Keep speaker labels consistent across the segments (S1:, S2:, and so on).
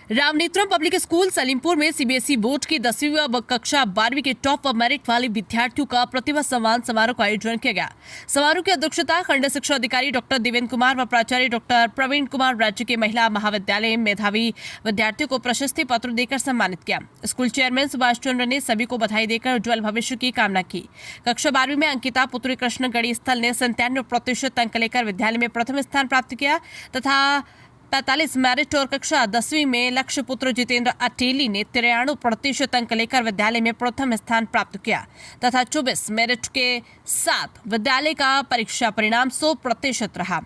S1: रामनेत्रम public school Salimpur में CBSE board की 10वीं व कक्षा 12वीं के टॉप व मेरिट वाले विद्यार्थियों का प्रतिभा सम्मान समारोह का आयोजन किया गया। समारोह की अध्यक्षता खंड शिक्षा अधिकारी डॉक्टर देवेंद्र कुमार व प्राचार्य डॉक्टर प्रवीण कुमार राज्य के महिला महाविद्यालय मेधावी विद्यार्थियों को प्रशस्ति पत्र देकर सम्मानित किया। स्कूल चेयरमैन सुभाष चंद्र ने सभी को बधाई देकर उज्जवल भविष्य की कामना की। कक्षा 12वीं में अंकिता पुत्री कृष्ण गढ़ी स्थल ने 97% अंक लेकर विद्यालय में प्रथम स्थान प्राप्त किया तथा 45 मेरिट और कक्षा 10वीं में लक्ष्य पुत्र जितेंद्र अटेली ने 93% अंक लेकर विद्यालय में प्रथम स्थान प्राप्त किया तथा 24 मेरिट के साथ विद्यालय का परीक्षा परिणाम 100% रहा।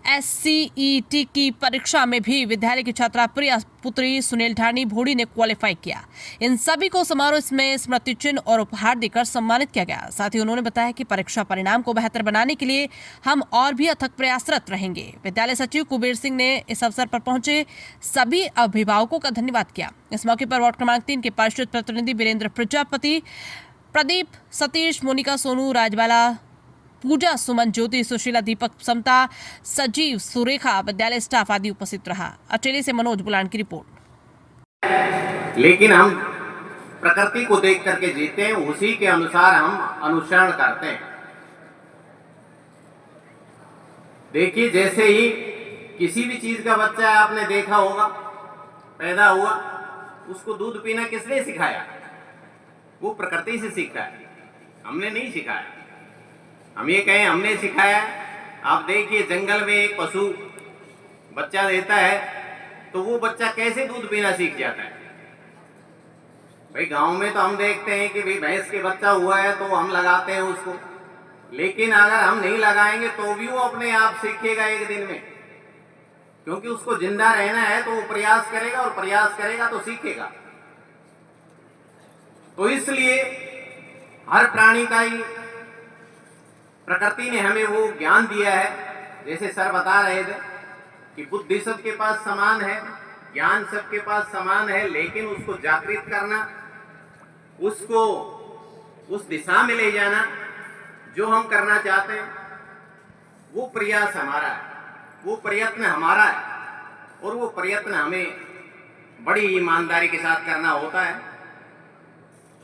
S1: SCET की परीक्षा में भी विद्यालय की छात्रा प्रिया पुत्री सुनील ढानी भोड़ी ने क्वालिफाई किया। इन सभी को समारोह में स्मृति चिन्ह और उपहार देकर सम्मानित किया गया। साथ ही उन्होंने बताया कि परीक्षा परिणाम को बेहतर बनाने के लिए हम और भी अथक प्रयासरत रहेंगे। विद्यालय सचिव कुबेर सिंह ने इस अवसर पर पहुंचे सभी अभिभावकों का धन्यवाद किया। इस मौके पर वार्ड क्रमांक 3 के पार्षद प्रतिनिधि वीरेंद्र प्रजापति, प्रदीप, सतीश, मोनिका, सोनू, राजबाला, पूजा, सुमन, ज्योति, सुशीला, दीपक, समता, सजीव, सुरेखा, विद्यालय स्टाफ आदि उपस्थित रहा। अटेली से मनोज बुलान की रिपोर्ट।
S2: लेकिन हम प्रकृति को देख करके जीते हैं, उसी के अनुसार हम अनुसरण करते हैं। देखिए, जैसे ही किसी भी चीज का बच्चा आपने देखा होगा, पैदा हुआ, उसको दूध पीना किसने सिखाया? वो प्रकृति से सीखा है, हमने नहीं सिखाया। हम ये कहें हमने सिखाया। आप देखिए, जंगल में एक पशु बच्चा देता है तो वो बच्चा कैसे दूध पीना सीख जाता है? भाई गांव में तो हम देखते हैं कि भाई भैंस के बच्चा हुआ है तो हम लगाते हैं उसको, लेकिन अगर हम नहीं लगाएंगे तो भी वो अपने आप सीखेगा एक दिन में, क्योंकि उसको जिंदा रहना है तो वो प्रयास करेगा और प्रयास करेगा तो सीखेगा। तो इसलिए हर प्राणी का ही प्रकृति ने हमें वो ज्ञान दिया है। जैसे सर बता रहे थे कि बुद्धि सबके पास समान है, ज्ञान सबके पास समान है, लेकिन उसको जागृत करना, उसको उस दिशा में ले जाना जो हम करना चाहते हैं, वो प्रयास हमारा है, वो प्रयत्न हमारा है और वो प्रयत्न हमें बड़ी ईमानदारी के साथ करना होता है।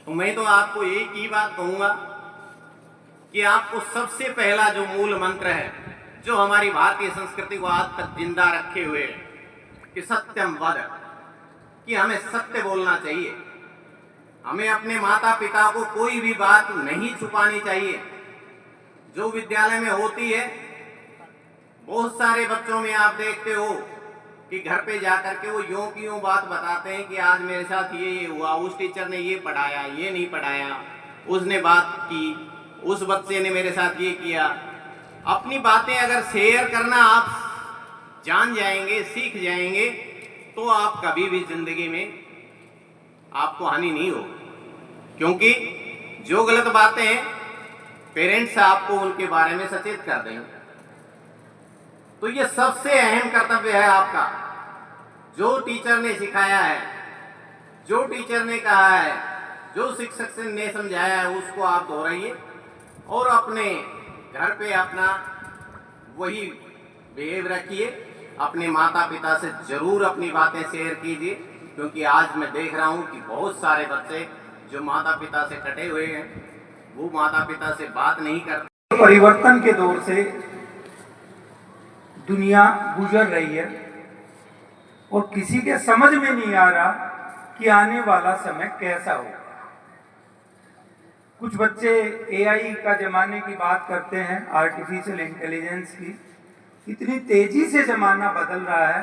S2: तो मैं तो आपको एक ही बात कहूंगा कि आपको सबसे पहला जो मूल मंत्र है, जो हमारी भारतीय संस्कृति को आज तक जिंदा रखे हुए है, कि सत्यम वद, कि हमें सत्य बोलना चाहिए। हमें अपने माता पिता को कोई भी बात नहीं छुपानी चाहिए। जो विद्यालय में होती है, बहुत सारे बच्चों में आप देखते हो कि घर पे जाकर के वो यूं की यूं बात बताते हैं कि आज मेरे साथ ये हुआ, उस टीचर ने ये पढ़ाया, ये नहीं पढ़ाया, उसने बात की, उस बच्चे ने मेरे साथ ये किया। अपनी बातें अगर शेयर करना आप जान जाएंगे, सीख जाएंगे, तो आप कभी भी जिंदगी में आपको हानि नहीं हो, क्योंकि जो गलत बातें हैं पेरेंट्स आपको उनके बारे में सचेत कर देंगे। तो ये सबसे अहम कर्तव्य है आपका। जो टीचर ने सिखाया है, जो टीचर ने कहा है, जो शिक्षक ने समझाया है, उसको आप दोहराइए और अपने घर पे अपना वही बिहेव रखिए। अपने माता पिता से जरूर अपनी बातें शेयर कीजिए, क्योंकि आज मैं देख रहा हूँ कि बहुत सारे बच्चे जो माता पिता से कटे हुए हैं, वो माता पिता से बात नहीं करते।
S3: परिवर्तन के दौर से दुनिया गुजर रही है और किसी के समझ में नहीं आ रहा कि आने वाला समय कैसा होगा। कुछ बच्चे AI का जमाने की बात करते हैं, आर्टिफिशियल इंटेलिजेंस की। इतनी तेजी से जमाना बदल रहा है,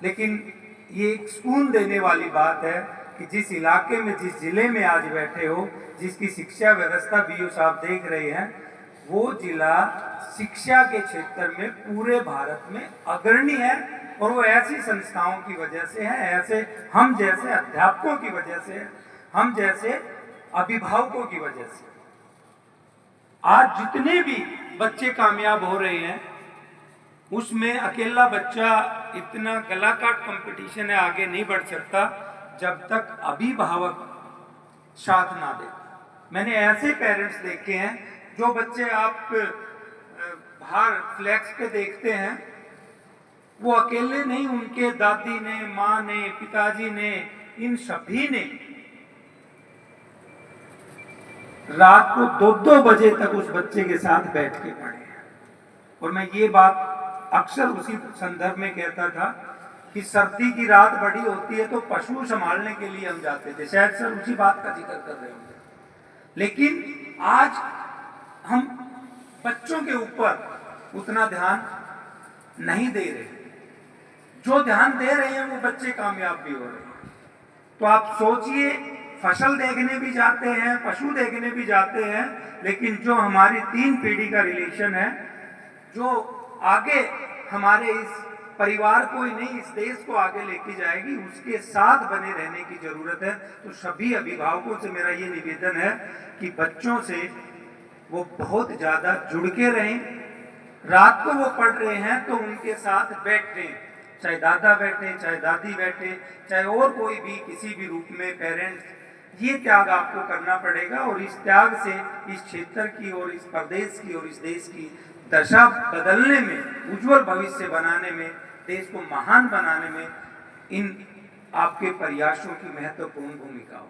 S3: लेकिन ये एक सुकून देने वाली बात है कि जिस इलाके में, जिस जिले में आज बैठे हो, जिसकी शिक्षा व्यवस्था BO साहब देख रहे हैं, वो जिला शिक्षा के क्षेत्र में पूरे भारत में अग्रणी है और वो ऐसी संस्थाओं की वजह से है, ऐसे हम जैसे अध्यापकों की वजह से, हम जैसे अभिभावकों की वजह से। आज जितने भी बच्चे कामयाब हो रहे हैं, उसमें अकेला बच्चा इतना गला काट कंपटीशन है, आगे नहीं बढ़ सकता जब तक अभिभावक साथ ना दे। मैंने ऐसे पेरेंट्स देखे हैं, जो बच्चे आप बाहर फ्लैक्स पे देखते हैं, वो अकेले नहीं, उनके दादी ने, माँ ने, पिताजी ने, इन सभी ने रात को 2-2 बजे तक उस बच्चे के साथ बैठ के पढ़े हैं। और मैं ये बात अक्सर उसी संदर्भ में कहता था कि सर्दी की रात बड़ी होती है तो पशु संभालने के लिए हम जाते थे, शायद सर उसी बात का जिक्र कर रहे होंगे। लेकिन आज हम बच्चों के ऊपर उतना ध्यान नहीं दे रहे, जो ध्यान दे रहे हैं वो बच्चे कामयाब भी हो रहे हैं। तो आप सोचिए, फसल देखने भी जाते हैं, पशु देखने भी जाते हैं, लेकिन जो हमारी 3 पीढ़ी का रिलेशन है, जो आगे हमारे इस परिवार को ही नहीं इस देश को आगे लेके जाएगी, उसके साथ बने रहने की जरूरत है। तो सभी अभिभावकों से मेरा ये निवेदन है कि बच्चों से वो बहुत ज्यादा जुड़ के रहें। रात को वो पढ़ रहे हैं तो उनके साथ बैठें, चाहे दादा बैठे, चाहे दादी बैठे, चाहे और कोई भी किसी भी रूप में पेरेंट्स। ये त्याग आपको करना पड़ेगा और इस त्याग से इस क्षेत्र की और इस प्रदेश की और इस देश की दशा बदलने में, उज्जवल भविष्य बनाने में, देश को महान बनाने में इन आपके प्रयासों की महत्वपूर्ण भूमिका हो।